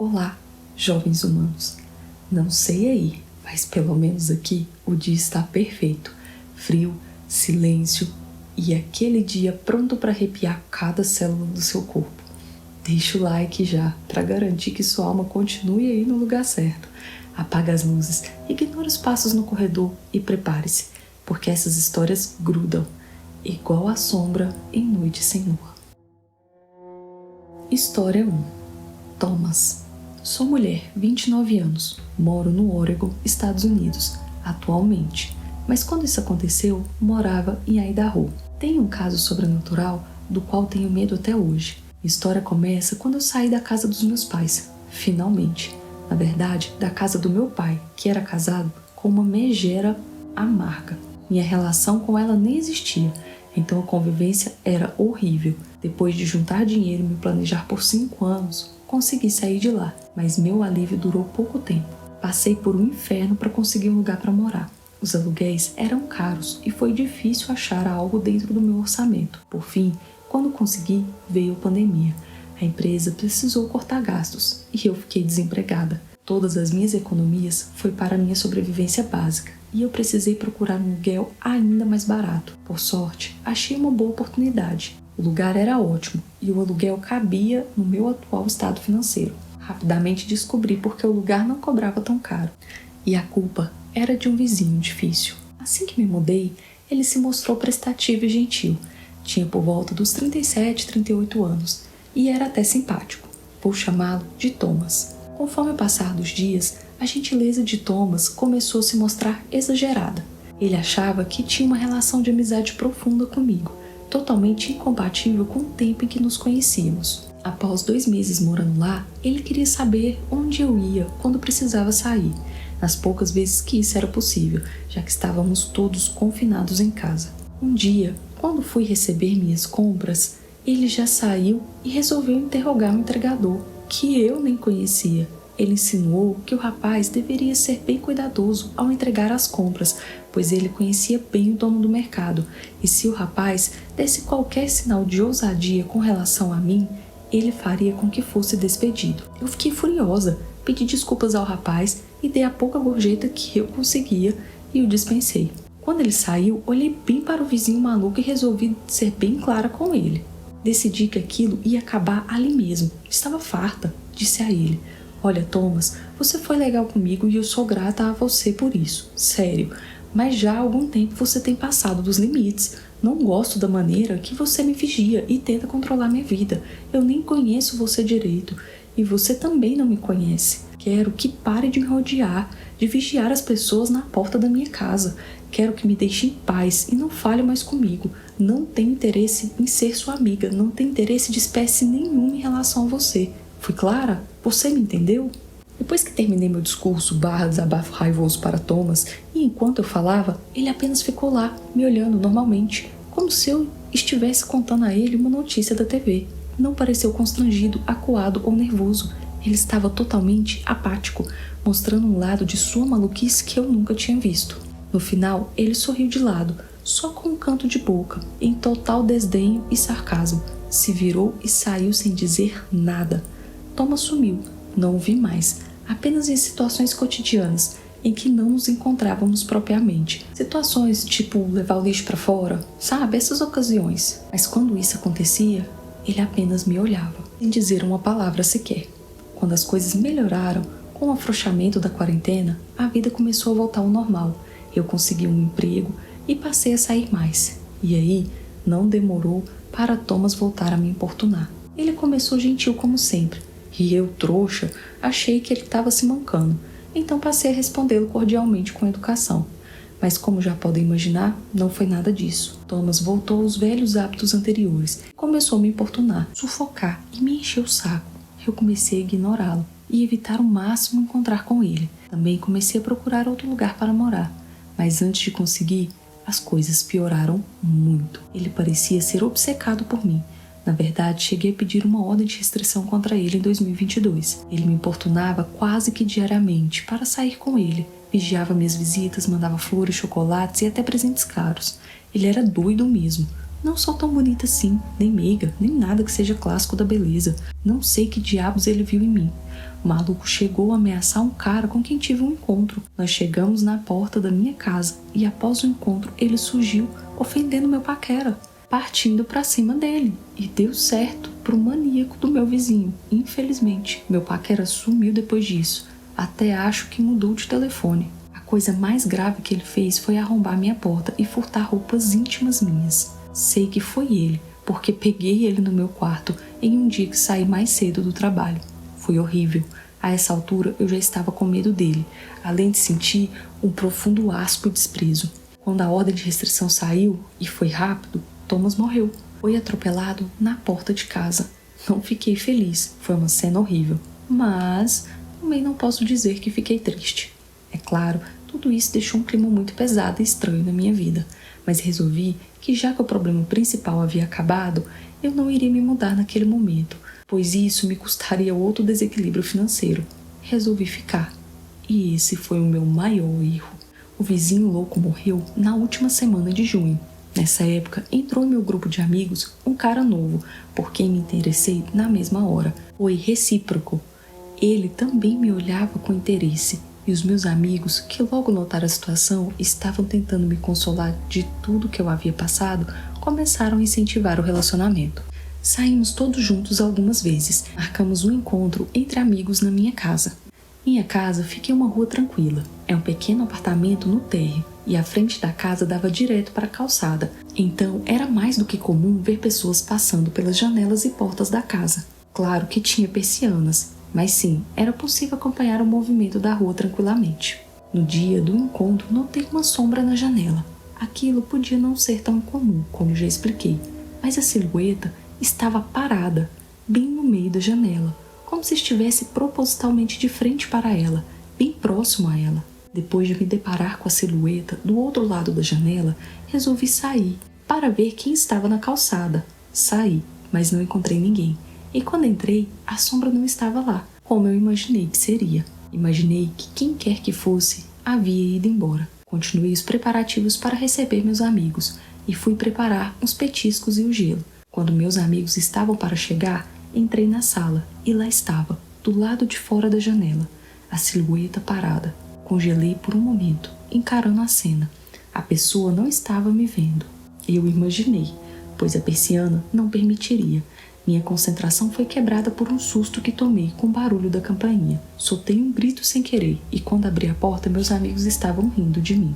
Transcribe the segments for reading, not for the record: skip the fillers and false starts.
Olá, jovens humanos. Não sei aí, mas pelo menos aqui o dia está perfeito. Frio, silêncio e aquele dia pronto para arrepiar cada célula do seu corpo. Deixa o like já, para garantir que sua alma continue aí no lugar certo. Apaga as luzes, ignora os passos no corredor e prepare-se, porque essas histórias grudam, igual a sombra em noite sem lua. História 1. Thomas. Sou mulher, 29 anos, moro no Oregon, Estados Unidos, atualmente. Mas quando isso aconteceu, morava em Idaho. Tenho um caso sobrenatural do qual tenho medo até hoje. A história começa quando eu saí da casa dos meus pais, finalmente. Na verdade, da casa do meu pai, que era casado com uma megera amarga. Minha relação com ela nem existia, então a convivência era horrível. Depois de juntar dinheiro e me planejar por 5 anos, consegui sair de lá, mas meu alívio durou pouco tempo. Passei por um inferno para conseguir um lugar para morar. Os aluguéis eram caros e foi difícil achar algo dentro do meu orçamento. Por fim, quando consegui, veio a pandemia. A empresa precisou cortar gastos e eu fiquei desempregada. Todas as minhas economias foi para a minha sobrevivência básica e eu precisei procurar um aluguel ainda mais barato. Por sorte, achei uma boa oportunidade. O lugar era ótimo e o aluguel cabia no meu atual estado financeiro. Rapidamente descobri porque o lugar não cobrava tão caro. E a culpa era de um vizinho difícil. Assim que me mudei, ele se mostrou prestativo e gentil. Tinha por volta dos 37, 38 anos e era até simpático. Vou chamá-lo de Thomas. Conforme o passar dos dias, a gentileza de Thomas começou a se mostrar exagerada. Ele achava que tinha uma relação de amizade profunda comigo, totalmente incompatível com o tempo em que nos conhecíamos. Após 2 meses morando lá, ele queria saber onde eu ia quando precisava sair, nas poucas vezes que isso era possível, já que estávamos todos confinados em casa. Um dia, quando fui receber minhas compras, ele já saiu e resolveu interrogar o entregador, que eu nem conhecia. Ele insinuou que o rapaz deveria ser bem cuidadoso ao entregar as compras, pois ele conhecia bem o dono do mercado, e se o rapaz desse qualquer sinal de ousadia com relação a mim, ele faria com que fosse despedido. Eu fiquei furiosa, pedi desculpas ao rapaz e dei a pouca gorjeta que eu conseguia e o dispensei. Quando ele saiu, olhei bem para o vizinho maluco e resolvi ser bem clara com ele. Decidi que aquilo ia acabar ali mesmo. Estava farta, disse a ele. Olha, Thomas, você foi legal comigo e eu sou grata a você por isso. Sério, mas já há algum tempo você tem passado dos limites. Não gosto da maneira que você me vigia e tenta controlar minha vida. Eu nem conheço você direito e você também não me conhece. Quero que pare de me rodear, de vigiar as pessoas na porta da minha casa. Quero que me deixe em paz e não fale mais comigo. Não tenho interesse em ser sua amiga, não tenho interesse de espécie nenhuma em relação a você. Fui clara? Você me entendeu? Depois que terminei meu discurso desabafo raivoso para Thomas, e enquanto eu falava, ele apenas ficou lá, me olhando normalmente, como se eu estivesse contando a ele uma notícia da TV. Não pareceu constrangido, acuado ou nervoso. Ele estava totalmente apático, mostrando um lado de sua maluquice que eu nunca tinha visto. No final, ele sorriu de lado, só com um canto de boca, em total desdenho e sarcasmo. Se virou e saiu sem dizer nada. Thomas sumiu, não o vi mais, apenas em situações cotidianas, em que não nos encontrávamos propriamente. Situações tipo levar o lixo para fora, sabe? Essas ocasiões. Mas quando isso acontecia, ele apenas me olhava, sem dizer uma palavra sequer. Quando as coisas melhoraram, com o afrouxamento da quarentena, a vida começou a voltar ao normal. Eu consegui um emprego e passei a sair mais. E aí, não demorou para Thomas voltar a me importunar. Ele começou gentil como sempre, e eu, trouxa, achei que ele estava se mancando, então passei a respondê-lo cordialmente com educação. Mas como já podem imaginar, não foi nada disso. Thomas voltou aos velhos hábitos anteriores, começou a me importunar, sufocar e me encher o saco. Eu comecei a ignorá-lo e evitar ao máximo encontrar com ele. Também comecei a procurar outro lugar para morar, mas antes de conseguir, as coisas pioraram muito. Ele parecia ser obcecado por mim. Na verdade, cheguei a pedir uma ordem de restrição contra ele em 2022. Ele me importunava quase que diariamente para sair com ele. Vigiava minhas visitas, mandava flores, chocolates e até presentes caros. Ele era doido mesmo. Não sou tão bonita assim, nem meiga, nem nada que seja clássico da beleza. Não sei que diabos ele viu em mim. O maluco chegou a ameaçar um cara com quem tive um encontro. Nós chegamos na porta da minha casa e após o encontro ele surgiu ofendendo meu paquera, partindo pra cima dele. E deu certo pro maníaco do meu vizinho. Infelizmente, meu paquera sumiu depois disso. Até acho que mudou de telefone. A coisa mais grave que ele fez foi arrombar minha porta e furtar roupas íntimas minhas. Sei que foi ele, porque peguei ele no meu quarto em um dia que saí mais cedo do trabalho. Foi horrível. A essa altura eu já estava com medo dele, além de sentir um profundo asco e desprezo. Quando a ordem de restrição saiu, e foi rápido, Thomas morreu. Foi atropelado na porta de casa. Não fiquei feliz, foi uma cena horrível. Mas também não posso dizer que fiquei triste. É claro, tudo isso deixou um clima muito pesado e estranho na minha vida. Mas resolvi que já que o problema principal havia acabado, eu não iria me mudar naquele momento, pois isso me custaria outro desequilíbrio financeiro. Resolvi ficar. E esse foi o meu maior erro. O vizinho louco morreu na última semana de junho. Nessa época, entrou em meu grupo de amigos um cara novo, por quem me interessei na mesma hora. Foi recíproco. Ele também me olhava com interesse. E os meus amigos, que logo notaram a situação e estavam tentando me consolar de tudo que eu havia passado, começaram a incentivar o relacionamento. Saímos todos juntos algumas vezes. Marcamos um encontro entre amigos na minha casa. Minha casa fica em uma rua tranquila. É um pequeno apartamento no térreo e a frente da casa dava direto para a calçada. Então era mais do que comum ver pessoas passando pelas janelas e portas da casa. Claro que tinha persianas, mas sim, era possível acompanhar o movimento da rua tranquilamente. No dia do encontro, notei uma sombra na janela. Aquilo podia não ser tão comum, como já expliquei, mas a silhueta estava parada, bem no meio da janela, como se estivesse propositalmente de frente para ela, bem próximo a ela. Depois de me deparar com a silhueta do outro lado da janela, resolvi sair para ver quem estava na calçada. Saí, mas não encontrei ninguém. E quando entrei, a sombra não estava lá, como eu imaginei que seria. Imaginei que quem quer que fosse havia ido embora. Continuei os preparativos para receber meus amigos e fui preparar uns petiscos e o gelo. Quando meus amigos estavam para chegar, entrei na sala e lá estava, do lado de fora da janela, a silhueta parada. Congelei por um momento, encarando a cena. A pessoa não estava me vendo. Eu imaginei, pois a persiana não permitiria. Minha concentração foi quebrada por um susto que tomei com o barulho da campainha. Soltei um grito sem querer e quando abri a porta meus amigos estavam rindo de mim.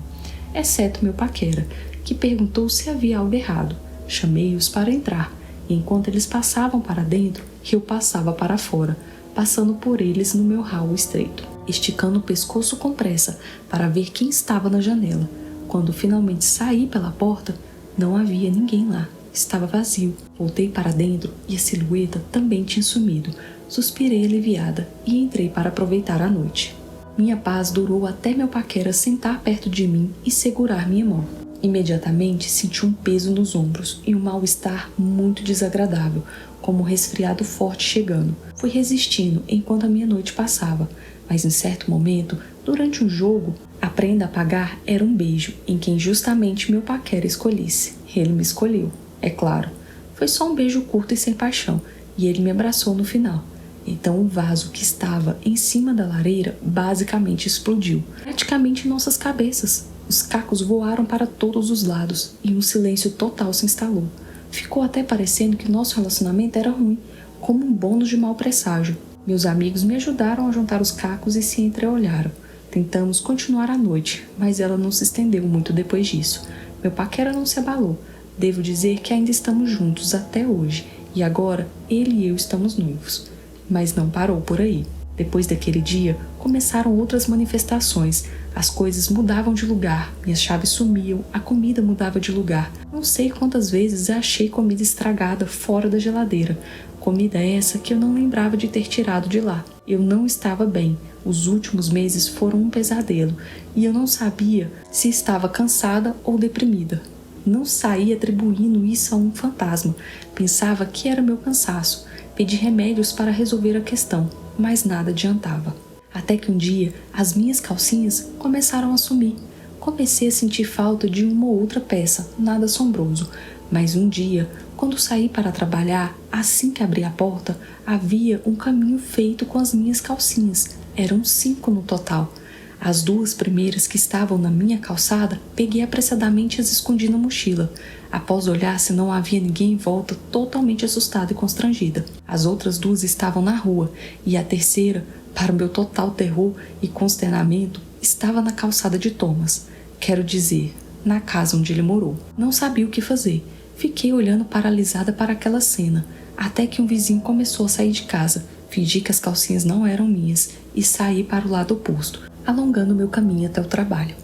Exceto meu paquera, que perguntou se havia algo errado. Chamei-os para entrar e enquanto eles passavam para dentro, eu passava para fora, passando por eles no meu ralo estreito, esticando o pescoço com pressa para ver quem estava na janela. Quando finalmente saí pela porta, não havia ninguém lá. Estava vazio. Voltei para dentro e a silhueta também tinha sumido. Suspirei aliviada e entrei para aproveitar a noite. Minha paz durou até meu paquera sentar perto de mim e segurar minha mão. Imediatamente senti um peso nos ombros e um mal-estar muito desagradável, como um resfriado forte chegando. Fui resistindo enquanto a minha noite passava, mas em certo momento, durante um jogo, a prenda a pagar era um beijo em quem justamente meu paquera escolhesse. Ele me escolheu. É claro, foi só um beijo curto e sem paixão, e ele me abraçou no final. Então o vaso que estava em cima da lareira basicamente explodiu, praticamente em nossas cabeças. Os cacos voaram para todos os lados e um silêncio total se instalou. Ficou até parecendo que nosso relacionamento era ruim, como um bônus de mau presságio. Meus amigos me ajudaram a juntar os cacos e se entreolharam. Tentamos continuar a noite, mas ela não se estendeu muito depois disso. Meu paquera não se abalou. Devo dizer que ainda estamos juntos até hoje, e agora ele e eu estamos noivos. Mas não parou por aí. Depois daquele dia, começaram outras manifestações. As coisas mudavam de lugar, minhas chaves sumiam, a comida mudava de lugar. Não sei quantas vezes achei comida estragada fora da geladeira. Comida essa que eu não lembrava de ter tirado de lá. Eu não estava bem. Os últimos meses foram um pesadelo, e eu não sabia se estava cansada ou deprimida. Não saí atribuindo isso a um fantasma. Pensava que era meu cansaço. Pedi remédios para resolver a questão, mas nada adiantava. Até que um dia, as minhas calcinhas começaram a sumir. Comecei a sentir falta de uma ou outra peça, nada assombroso, Mas um dia, quando saí para trabalhar, assim que abri a porta, havia um caminho feito com as minhas calcinhas. Eram 5 no total. As 2 primeiras que estavam na minha calçada, peguei apressadamente e as escondi na mochila. Após olhar se não havia ninguém em volta, totalmente assustada e constrangida. As outras 2 estavam na rua, e a terceira, para o meu total terror e consternamento, estava na calçada de Thomas. Quero dizer, na casa onde ele morou. Não sabia o que fazer. Fiquei olhando paralisada para aquela cena, até que um vizinho começou a sair de casa. Fingi que as calcinhas não eram minhas e saí para o lado oposto, alongando meu caminho até o trabalho.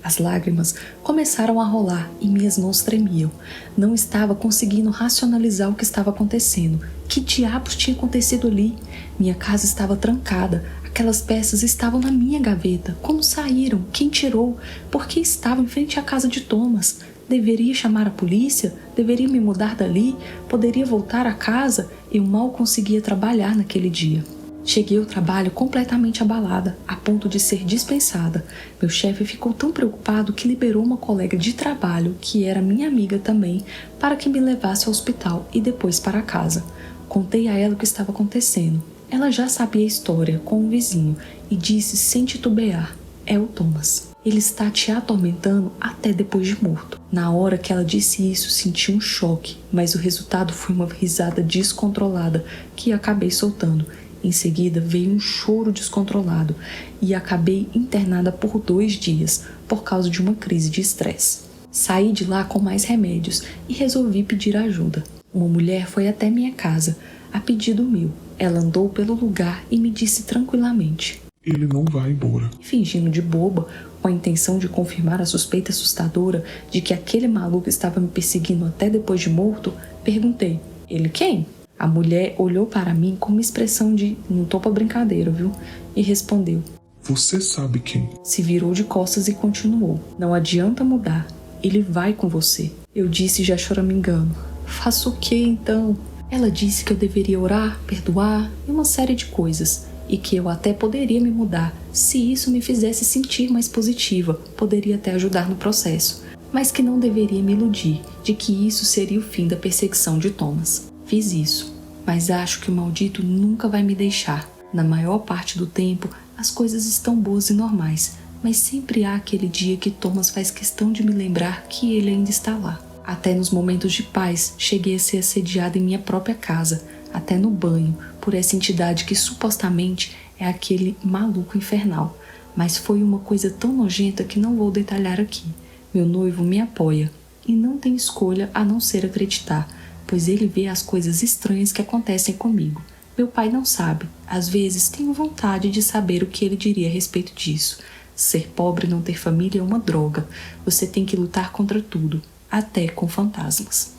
As lágrimas começaram a rolar e minhas mãos tremiam. Não estava conseguindo racionalizar o que estava acontecendo. Que diabos tinha acontecido ali? Minha casa estava trancada. Aquelas peças estavam na minha gaveta. Como saíram? Quem tirou? Por que estavam em frente à casa de Thomas? Deveria chamar a polícia? Deveria me mudar dali? Poderia voltar a casa? Eu mal conseguia trabalhar naquele dia. Cheguei ao trabalho completamente abalada, a ponto de ser dispensada. Meu chefe ficou tão preocupado que liberou uma colega de trabalho, que era minha amiga também, para que me levasse ao hospital e depois para casa. Contei a ela o que estava acontecendo. Ela já sabia a história com um vizinho e disse sem titubear: é o Thomas. Ele está te atormentando até depois de morto. Na hora que ela disse isso, senti um choque, mas o resultado foi uma risada descontrolada que acabei soltando. Em seguida veio um choro descontrolado e acabei internada por 2 dias por causa de uma crise de estresse. Saí de lá com mais remédios e resolvi pedir ajuda. Uma mulher foi até minha casa, a pedido meu. Ela andou pelo lugar e me disse tranquilamente: ele não vai embora. Fingindo de boba, com a intenção de confirmar a suspeita assustadora de que aquele maluco estava me perseguindo até depois de morto, perguntei: ele quem? A mulher olhou para mim com uma expressão de não tô pra brincadeira, viu? E respondeu: você sabe quem? Se virou de costas e continuou: não adianta mudar, ele vai com você. Eu disse já choramingando: faço o que então? Ela disse que eu deveria orar, perdoar e uma série de coisas, e que eu até poderia me mudar se isso me fizesse sentir mais positiva, poderia até ajudar no processo, mas que não deveria me iludir de que isso seria o fim da perseguição de Thomas. Fiz isso, mas acho que o maldito nunca vai me deixar. Na maior parte do tempo, as coisas estão boas e normais, mas sempre há aquele dia que Thomas faz questão de me lembrar que ele ainda está lá. Até nos momentos de paz, cheguei a ser assediada em minha própria casa, até no banho, por essa entidade que supostamente é aquele maluco infernal. Mas foi uma coisa tão nojenta que não vou detalhar aqui. Meu noivo me apoia, e não tem escolha a não ser acreditar, pois ele vê as coisas estranhas que acontecem comigo. Meu pai não sabe. Às vezes tenho vontade de saber o que ele diria a respeito disso. Ser pobre e não ter família é uma droga. Você tem que lutar contra tudo, até com fantasmas.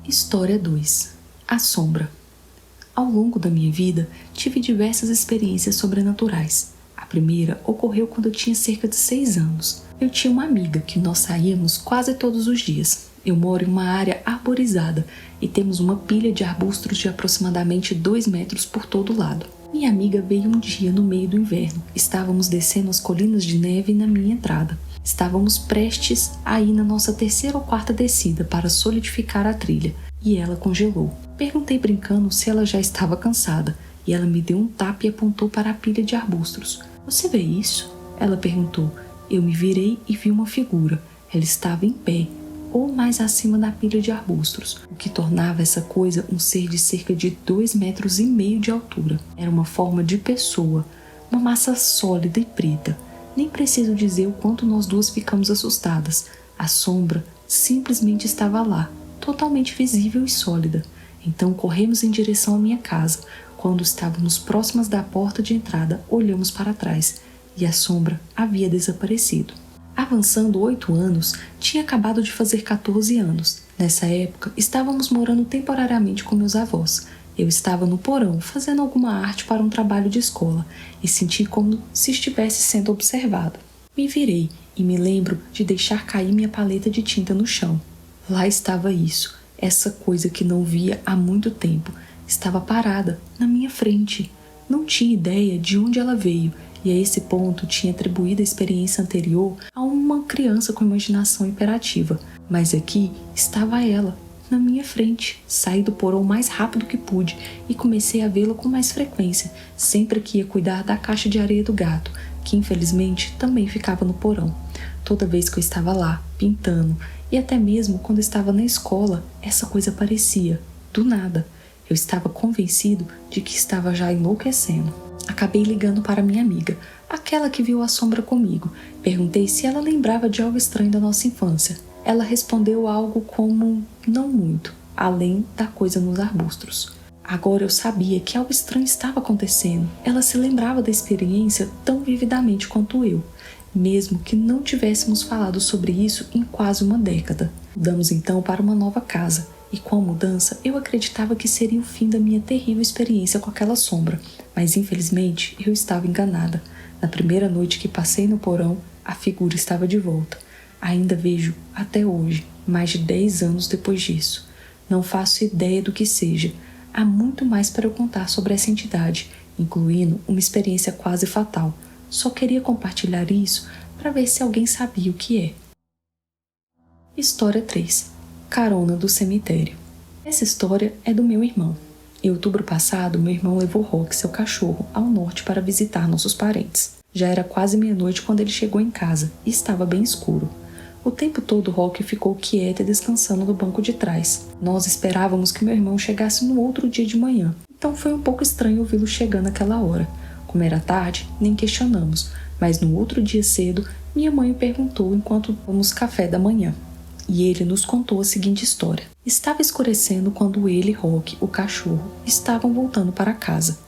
História 2. A sombra. Ao longo da minha vida, tive diversas experiências sobrenaturais. A primeira ocorreu quando eu tinha cerca de 6 anos. Eu tinha uma amiga que nós saíamos quase todos os dias. Eu moro em uma área arborizada e temos uma pilha de arbustos de aproximadamente 2 metros por todo lado. Minha amiga veio um dia no meio do inverno. Estávamos descendo as colinas de neve na minha entrada. Estávamos prestes a ir na nossa 3ª ou 4ª descida para solidificar a trilha, e ela congelou. Perguntei brincando se ela já estava cansada, e ela me deu um tapa e apontou para a pilha de arbustos. Você vê isso? Ela perguntou. Eu me virei e vi uma figura. Ela estava em pé, ou mais acima da pilha de arbustos, o que tornava essa coisa um ser de cerca de 2,5 metros de altura. Era uma forma de pessoa, uma massa sólida e preta. Nem preciso dizer o quanto nós duas ficamos assustadas. A sombra simplesmente estava lá, totalmente visível e sólida. Então corremos em direção à minha casa. Quando estávamos próximas da porta de entrada, olhamos para trás, e a sombra havia desaparecido. Avançando 8 anos, tinha acabado de fazer 14 anos. Nessa época, estávamos morando temporariamente com meus avós. Eu estava no porão, fazendo alguma arte para um trabalho de escola, e senti como se estivesse sendo observado. Me virei e me lembro de deixar cair minha paleta de tinta no chão. Lá estava isso, essa coisa que não via há muito tempo. Estava parada, na minha frente. Não tinha ideia de onde ela veio, e a esse ponto tinha atribuído a experiência anterior a uma criança com imaginação hiperativa. Mas aqui estava ela, na minha frente. Saí do porão o mais rápido que pude e comecei a vê-la com mais frequência, sempre que ia cuidar da caixa de areia do gato, que infelizmente também ficava no porão. Toda vez que eu estava lá, pintando, e até mesmo quando estava na escola, essa coisa aparecia, do nada. Eu estava convencido de que estava já enlouquecendo. Acabei ligando para minha amiga, aquela que viu a sombra comigo. Perguntei se ela lembrava de algo estranho da nossa infância. Ela respondeu algo como, não muito, além da coisa nos arbustos. Agora eu sabia que algo estranho estava acontecendo. Ela se lembrava da experiência tão vividamente quanto eu, mesmo que não tivéssemos falado sobre isso em quase uma década. Mudamos então para uma nova casa, e com a mudança eu acreditava que seria o fim da minha terrível experiência com aquela sombra, mas infelizmente eu estava enganada. Na primeira noite que passei no porão, a figura estava de volta. Ainda vejo até hoje, mais de 10 anos depois disso. Não faço ideia do que seja. Há muito mais para eu contar sobre essa entidade, incluindo uma experiência quase fatal. Só queria compartilhar isso para ver se alguém sabia o que é. História 3. Carona do cemitério. Essa história é do meu irmão. Em outubro passado, meu irmão levou Rock, seu cachorro, ao norte para visitar nossos parentes. Já era quase meia-noite quando ele chegou em casa e estava bem escuro. O tempo todo Rock ficou quieto e descansando no banco de trás. Nós esperávamos que meu irmão chegasse no outro dia de manhã, então foi um pouco estranho ouvi-lo chegando naquela hora. Como era tarde, nem questionamos, mas no outro dia cedo, minha mãe o perguntou enquanto tomamos café da manhã. E ele nos contou a seguinte história. Estava escurecendo quando ele e Rock, o cachorro, estavam voltando para casa.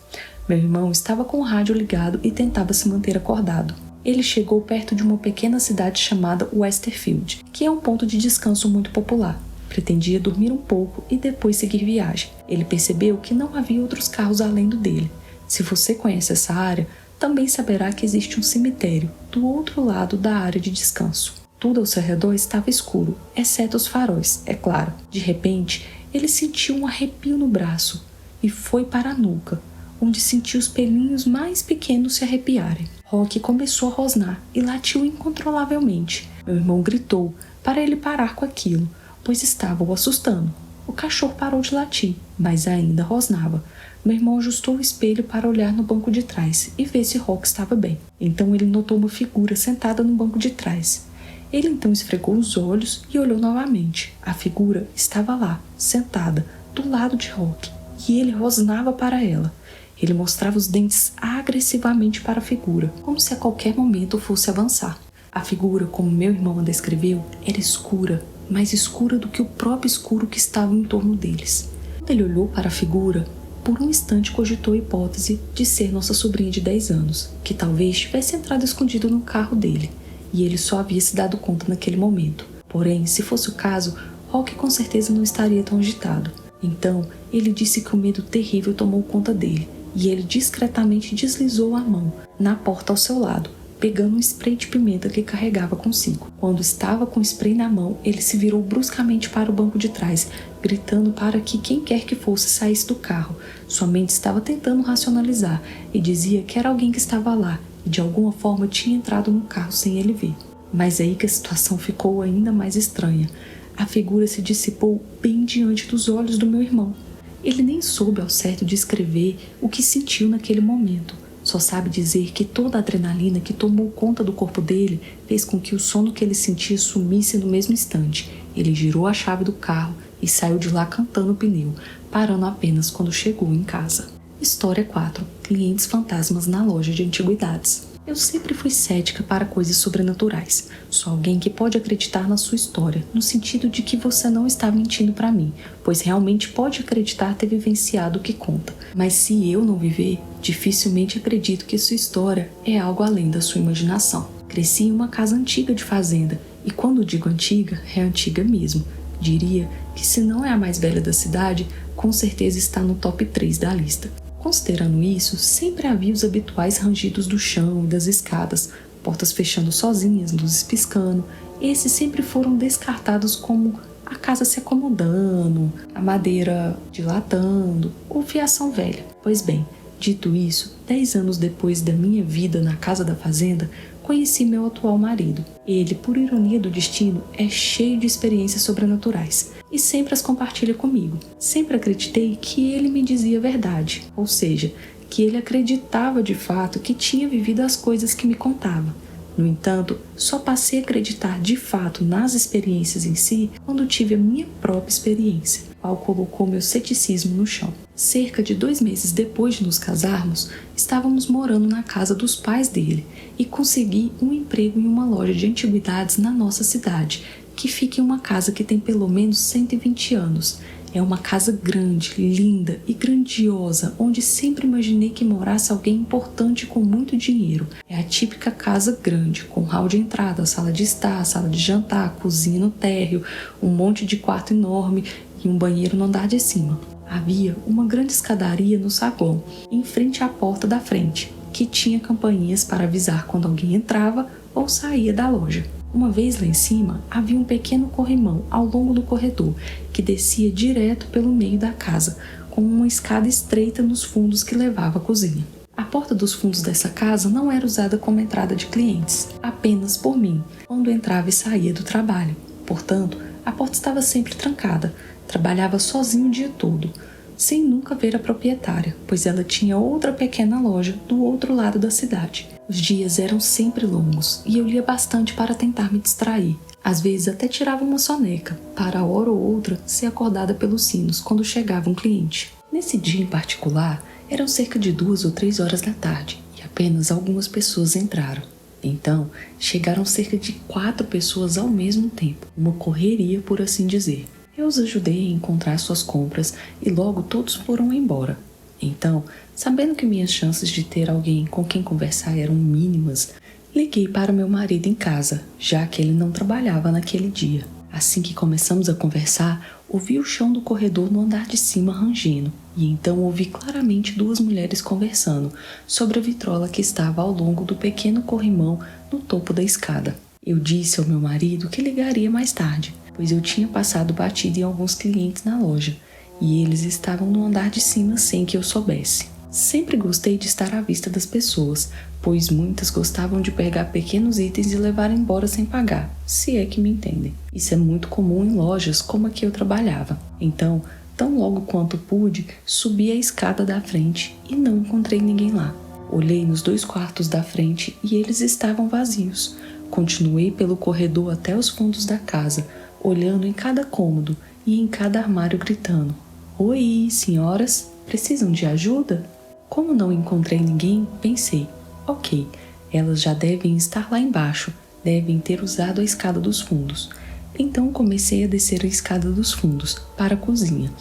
Meu irmão estava com o rádio ligado e tentava se manter acordado. Ele chegou perto de uma pequena cidade chamada Westerfield, que é um ponto de descanso muito popular. Pretendia dormir um pouco e depois seguir viagem. Ele percebeu que não havia outros carros além do dele. Se você conhece essa área, também saberá que existe um cemitério do outro lado da área de descanso. Tudo ao seu redor estava escuro, exceto os faróis, é claro. De repente, ele sentiu um arrepio no braço e foi para a nuca, onde sentiu os pelinhos mais pequenos se arrepiarem. Rock começou a rosnar e latiu incontrolavelmente. Meu irmão gritou para ele parar com aquilo, pois estava o assustando. O cachorro parou de latir, mas ainda rosnava. Meu irmão ajustou o espelho para olhar no banco de trás e ver se Rock estava bem. Então ele notou uma figura sentada no banco de trás. Ele então esfregou os olhos e olhou novamente. A figura estava lá, sentada, do lado de Rock, e ele rosnava para ela. Ele mostrava os dentes agressivamente para a figura, como se a qualquer momento fosse avançar. A figura, como meu irmão a descreveu, era escura, mais escura do que o próprio escuro que estava em torno deles. Quando ele olhou para a figura, por um instante cogitou a hipótese de ser nossa sobrinha de 10 anos, que talvez tivesse entrado escondido no carro dele, e ele só havia se dado conta naquele momento. Porém, se fosse o caso, Rock com certeza não estaria tão agitado. Então, ele disse que o medo terrível tomou conta dele, e ele discretamente deslizou a mão na porta ao seu lado, pegando um spray de pimenta que carregava consigo. Quando estava com o spray na mão, ele se virou bruscamente para o banco de trás, gritando para que quem quer que fosse saísse do carro. Sua mente estava tentando racionalizar e dizia que era alguém que estava lá e de alguma forma tinha entrado no carro sem ele ver. Mas aí que a situação ficou ainda mais estranha. A figura se dissipou bem diante dos olhos do meu irmão. Ele nem soube ao certo descrever o que sentiu naquele momento. Só sabe dizer que toda a adrenalina que tomou conta do corpo dele fez com que o sono que ele sentia sumisse no mesmo instante. Ele girou a chave do carro e saiu de lá cantando o pneu, parando apenas quando chegou em casa. História 4. Clientes fantasmas na loja de antiguidades. Eu sempre fui cética para coisas sobrenaturais. Sou alguém que pode acreditar na sua história, no sentido de que você não está mentindo para mim, pois realmente pode acreditar ter vivenciado o que conta. Mas se eu não viver, dificilmente acredito que sua história é algo além da sua imaginação. Cresci em uma casa antiga de fazenda, e quando digo antiga, é antiga mesmo. Diria que se não é a mais velha da cidade, com certeza está no top 3 da lista. Considerando isso, sempre havia os habituais rangidos do chão e das escadas, portas fechando sozinhas, luzes piscando. Esses sempre foram descartados como a casa se acomodando, a madeira dilatando ou fiação velha. Pois bem, Dito isso, 10 anos depois da minha vida na casa da fazenda, conheci meu atual marido. Ele, por ironia do destino, é cheio de experiências sobrenaturais e sempre as compartilha comigo. Sempre acreditei que ele me dizia a verdade, ou seja, que ele acreditava de fato que tinha vivido as coisas que me contava. No entanto, só passei a acreditar de fato nas experiências em si quando tive a minha própria experiência, qual colocou meu ceticismo no chão. Cerca de 2 meses depois de nos casarmos, estávamos morando na casa dos pais dele e consegui um emprego em uma loja de antiguidades na nossa cidade, que fica em uma casa que tem pelo menos 120 anos. É uma casa grande, linda e grandiosa, onde sempre imaginei que morasse alguém importante com muito dinheiro. É a típica casa grande, com hall de entrada, sala de estar, sala de jantar, cozinha no térreo, um monte de quarto enorme e um banheiro no andar de cima. Havia uma grande escadaria no saguão, em frente à porta da frente, que tinha campainhas para avisar quando alguém entrava ou saía da loja. Uma vez lá em cima, havia um pequeno corrimão ao longo do corredor, que descia direto pelo meio da casa, com uma escada estreita nos fundos que levava à cozinha. A porta dos fundos dessa casa não era usada como entrada de clientes, apenas por mim, quando entrava e saía do trabalho. Portanto, a porta estava sempre trancada. Trabalhava sozinho o dia todo, sem nunca ver a proprietária, pois ela tinha outra pequena loja do outro lado da cidade. Os dias eram sempre longos e eu lia bastante para tentar me distrair. Às vezes até tirava uma soneca, para a hora ou outra ser acordada pelos sinos quando chegava um cliente. Nesse dia em particular, eram cerca de 2 ou 3 horas da tarde e apenas algumas pessoas entraram. Então, chegaram cerca de 4 pessoas ao mesmo tempo, uma correria por assim dizer. Eu os ajudei a encontrar suas compras e logo todos foram embora. Então, sabendo que minhas chances de ter alguém com quem conversar eram mínimas, liguei para meu marido em casa, já que ele não trabalhava naquele dia. Assim que começamos a conversar, ouvi o chão do corredor no andar de cima rangendo, e então ouvi claramente 2 mulheres conversando sobre a vitrola que estava ao longo do pequeno corrimão no topo da escada. Eu disse ao meu marido que ligaria mais tarde, pois eu tinha passado batida em alguns clientes na loja, e eles estavam no andar de cima sem que eu soubesse. Sempre gostei de estar à vista das pessoas, pois muitas gostavam de pegar pequenos itens e levar embora sem pagar, se é que me entendem. Isso é muito comum em lojas como a que eu trabalhava. Então, tão logo quanto pude, subi a escada da frente e não encontrei ninguém lá. Olhei nos 2 quartos da frente e eles estavam vazios. Continuei pelo corredor até os fundos da casa, olhando em cada cômodo e em cada armário gritando: "Oi, senhoras, precisam de ajuda?" Como não encontrei ninguém, pensei: ok, elas já devem estar lá embaixo, devem ter usado a escada dos fundos. Então comecei a descer a escada dos fundos, para a cozinha.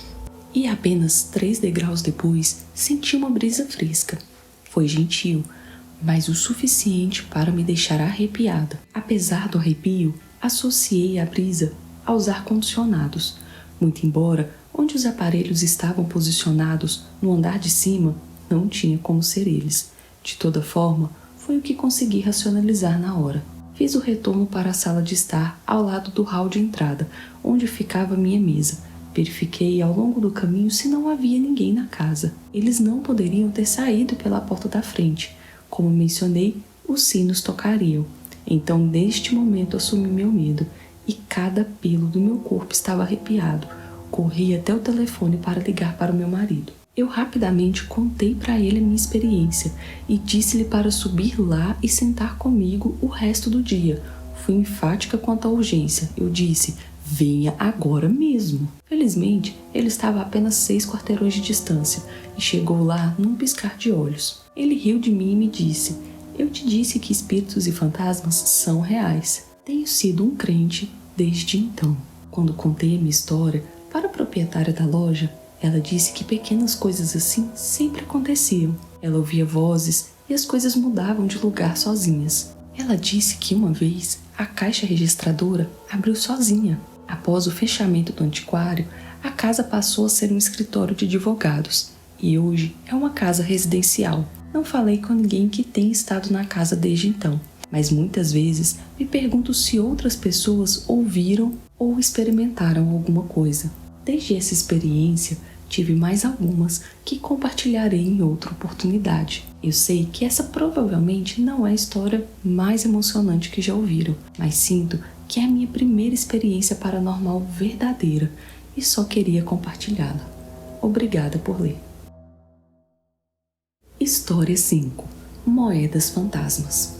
E apenas 3 degraus depois, senti uma brisa fresca. Foi gentil, mas o suficiente para me deixar arrepiada. Apesar do arrepio, associei a brisa aos ar-condicionados. Muito embora, onde os aparelhos estavam posicionados no andar de cima, não tinha como ser eles. De toda forma, foi o que consegui racionalizar na hora. Fiz o retorno para a sala de estar ao lado do hall de entrada, onde ficava minha mesa. Verifiquei ao longo do caminho se não havia ninguém na casa. Eles não poderiam ter saído pela porta da frente. Como mencionei, os sinos tocariam. Então, neste momento, assumi meu medo e cada pelo do meu corpo estava arrepiado. Corri até o telefone para ligar para o meu marido. Eu rapidamente contei para ele a minha experiência e disse-lhe para subir lá e sentar comigo o resto do dia. Fui enfática quanto à urgência. Eu disse: venha agora mesmo. Felizmente, ele estava a apenas 6 quarteirões de distância e chegou lá num piscar de olhos. Ele riu de mim e me disse: eu te disse que espíritos e fantasmas são reais. Tenho sido um crente desde então. Quando contei a minha história para a proprietária da loja, ela disse que pequenas coisas assim sempre aconteciam. Ela ouvia vozes e as coisas mudavam de lugar sozinhas. Ela disse que uma vez a caixa registradora abriu sozinha. Após o fechamento do antiquário, a casa passou a ser um escritório de advogados e hoje é uma casa residencial. Não falei com ninguém que tenha estado na casa desde então, mas muitas vezes me pergunto se outras pessoas ouviram ou experimentaram alguma coisa. Desde essa experiência, Tive mais algumas que compartilharei em outra oportunidade. Eu sei que essa provavelmente não é a história mais emocionante que já ouviram, mas sinto que é a minha primeira experiência paranormal verdadeira e só queria compartilhá-la. Obrigada por ler. História 5. Moedas fantasmas.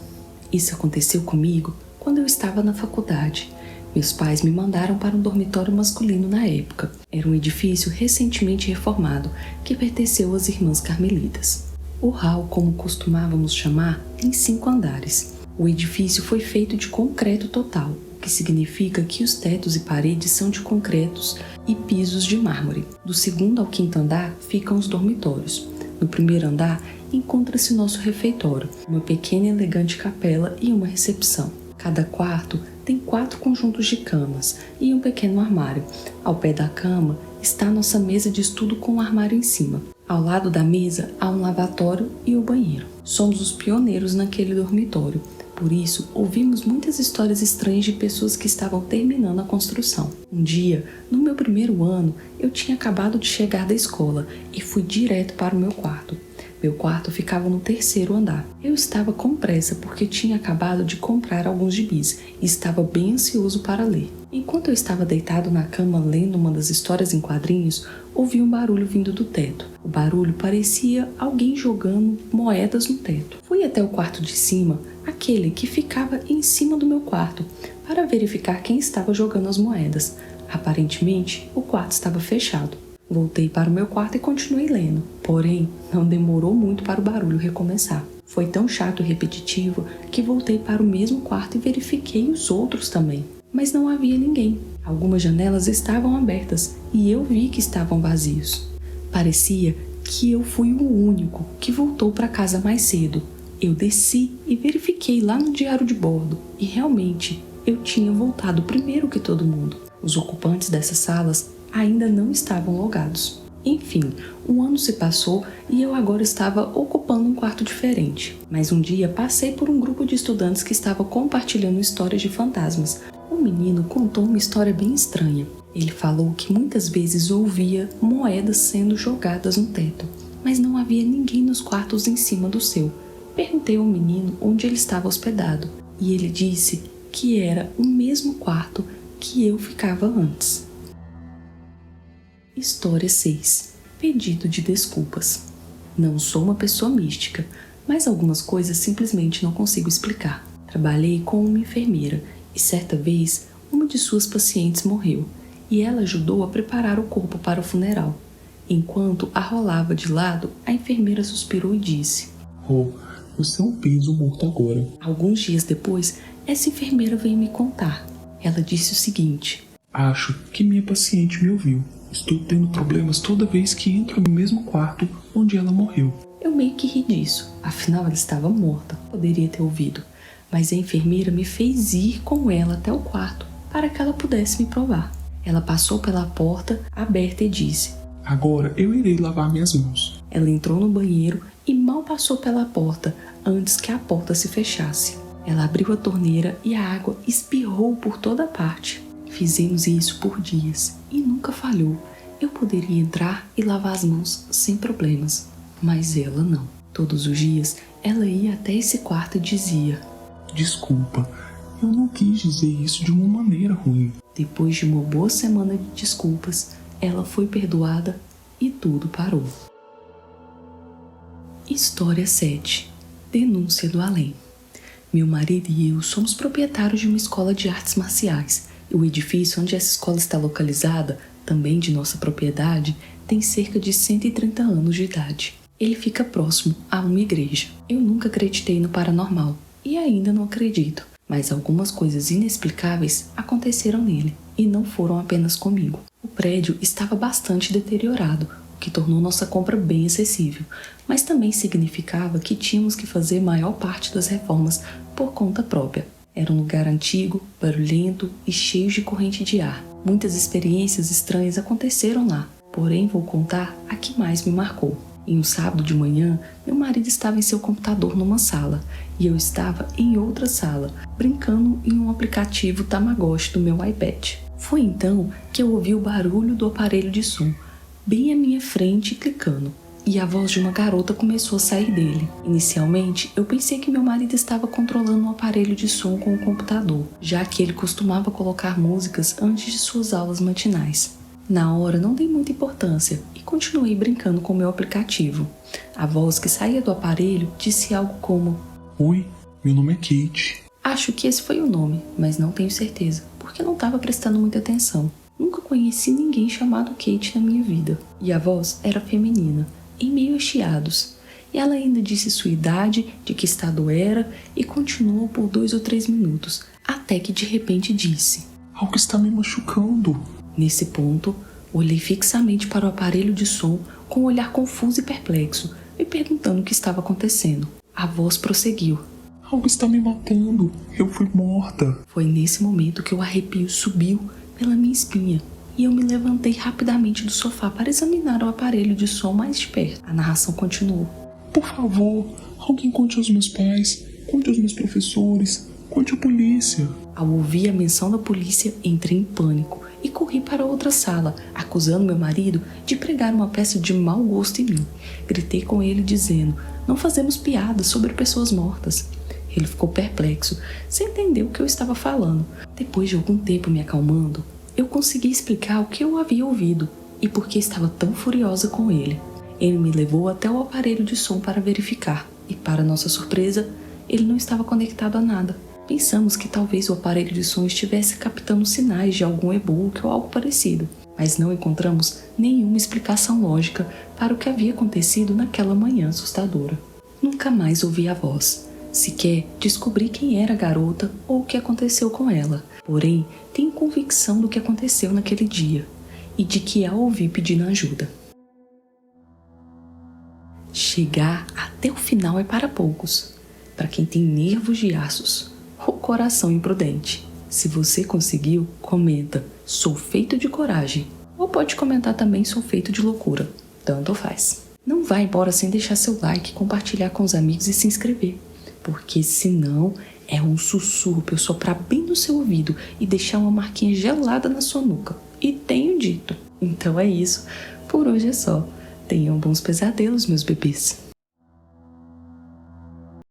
Isso aconteceu comigo quando eu estava na faculdade. Meus pais me mandaram para um dormitório masculino na época. Era um edifício recentemente reformado que pertenceu às Irmãs Carmelitas. O hall, como costumávamos chamar, tem 5 andares. O edifício foi feito de concreto total, o que significa que os tetos e paredes são de concretos e pisos de mármore. Do 2º ao 5º andar ficam os dormitórios. No 1º andar encontra-se nosso refeitório, uma pequena e elegante capela e uma recepção. Cada quarto tem 4 conjuntos de camas e um pequeno armário. Ao pé da cama está nossa mesa de estudo com um armário em cima. Ao lado da mesa há um lavatório e o banheiro. Somos os pioneiros naquele dormitório. Por isso, ouvimos muitas histórias estranhas de pessoas que estavam terminando a construção. Um dia, no meu 1º ano, eu tinha acabado de chegar da escola e fui direto para o meu quarto. Meu quarto ficava no 3º andar. Eu estava com pressa porque tinha acabado de comprar alguns gibis e estava bem ansioso para ler. Enquanto eu estava deitado na cama lendo uma das histórias em quadrinhos, ouvi um barulho vindo do teto. O barulho parecia alguém jogando moedas no teto. Fui até o quarto de cima, aquele que ficava em cima do meu quarto, para verificar quem estava jogando as moedas. Aparentemente, o quarto estava fechado. Voltei para o meu quarto e continuei lendo, porém, não demorou muito para o barulho recomeçar. Foi tão chato e repetitivo que voltei para o mesmo quarto e verifiquei os outros também. Mas não havia ninguém. Algumas janelas estavam abertas e eu vi que estavam vazios. Parecia que eu fui o único que voltou para casa mais cedo. Eu desci e verifiquei lá no diário de bordo e realmente eu tinha voltado primeiro que todo mundo. Os ocupantes dessas salas ainda não estavam logados. Enfim, um ano se passou e eu agora estava ocupando um quarto diferente. Mas um dia passei por um grupo de estudantes que estava compartilhando histórias de fantasmas. Um menino contou uma história bem estranha. Ele falou que muitas vezes ouvia moedas sendo jogadas no teto, mas não havia ninguém nos quartos em cima do seu. Perguntei ao menino onde ele estava hospedado e ele disse que era o mesmo quarto que eu ficava antes. História 6. Pedido de desculpas. Não sou uma pessoa mística, mas algumas coisas simplesmente não consigo explicar. Trabalhei com uma enfermeira e certa vez uma de suas pacientes morreu e ela ajudou a preparar o corpo para o funeral. Enquanto a rolava de lado, a enfermeira suspirou e disse: Oh, você é um peso morto agora. Alguns dias depois, essa enfermeira veio me contar. Ela disse o seguinte: Acho que minha paciente me ouviu. Estou tendo problemas toda vez que entro no mesmo quarto onde ela morreu. Eu meio que ri disso, afinal ela estava morta, poderia ter ouvido. Mas a enfermeira me fez ir com ela até o quarto para que ela pudesse me provar. Ela passou pela porta aberta e disse: Agora eu irei lavar minhas mãos. Ela entrou no banheiro e mal passou pela porta antes que a porta se fechasse. Ela abriu a torneira e a água espirrou por toda parte. Fizemos isso por dias e nunca falhou. Eu poderia entrar e lavar as mãos sem problemas, mas ela não. Todos os dias ela ia até esse quarto e dizia: Desculpa, eu não quis dizer isso de uma maneira ruim. Depois de uma boa semana de desculpas, ela foi perdoada e tudo parou. História 7. Denúncia do além. Meu marido e eu somos proprietários de uma escola de artes marciais. E o edifício onde essa escola está localizada, também de nossa propriedade, tem cerca de 130 anos de idade. Ele fica próximo a uma igreja. Eu nunca acreditei no paranormal e ainda não acredito, mas algumas coisas inexplicáveis aconteceram nele e não foram apenas comigo. O prédio estava bastante deteriorado, o que tornou nossa compra bem acessível, mas também significava que tínhamos que fazer maior parte das reformas por conta própria. Era um lugar antigo, barulhento e cheio de corrente de ar. Muitas experiências estranhas aconteceram lá, porém vou contar a que mais me marcou. Em um sábado de manhã, meu marido estava em seu computador numa sala e eu estava em outra sala, brincando em um aplicativo Tamagotchi do meu iPad. Foi então que eu ouvi o barulho do aparelho de som, bem à minha frente, clicando. E a voz de uma garota começou a sair dele. Inicialmente, eu pensei que meu marido estava controlando um aparelho de som com o computador, já que ele costumava colocar músicas antes de suas aulas matinais. Na hora, não dei muita importância e continuei brincando com o meu aplicativo. A voz que saía do aparelho disse algo como: Oi, meu nome é Kate. Acho que esse foi o nome, mas não tenho certeza, porque não estava prestando muita atenção. Nunca conheci ninguém chamado Kate na minha vida. E a voz era feminina, em meio a chiados. E ela ainda disse sua idade, de que estado era, e continuou por 2 ou 3 minutos, até que de repente disse: Algo está me machucando. Nesse ponto, olhei fixamente para o aparelho de som com um olhar confuso e perplexo, me perguntando o que estava acontecendo. A voz prosseguiu: Algo está me matando. Eu fui morta. Foi nesse momento que o arrepio subiu pela minha espinha e eu me levantei rapidamente do sofá para examinar o aparelho de som mais de perto. A narração continuou: Por favor, alguém conte aos meus pais, conte aos meus professores, conte à polícia. Ao ouvir a menção da polícia, entrei em pânico e corri para outra sala, acusando meu marido de pregar uma peça de mau gosto em mim. Gritei com ele dizendo: Não fazemos piadas sobre pessoas mortas. Ele ficou perplexo, sem entender o que eu estava falando. Depois de algum tempo me acalmando, eu consegui explicar o que eu havia ouvido e por que estava tão furiosa com ele. Ele me levou até o aparelho de som para verificar e, para nossa surpresa, ele não estava conectado a nada. Pensamos que talvez o aparelho de som estivesse captando sinais de algum e-book ou algo parecido, mas não encontramos nenhuma explicação lógica para o que havia acontecido naquela manhã assustadora. Nunca mais ouvi a voz. Sequer descobri quem era a garota ou o que aconteceu com ela. Porém, tenho convicção do que aconteceu naquele dia e de que a ouvi pedindo ajuda. Chegar até o final é para poucos, para quem tem nervos de aços ou coração imprudente. Se você conseguiu, comenta: sou feito de coragem. Ou pode comentar também: sou feito de loucura. Tanto faz. Não vá embora sem deixar seu like, compartilhar com os amigos e se inscrever. Porque senão é um sussurro pra eu soprar bem no seu ouvido e deixar uma marquinha gelada na sua nuca. E tenho dito. Então é isso. Por hoje é só. Tenham bons pesadelos, meus bebês.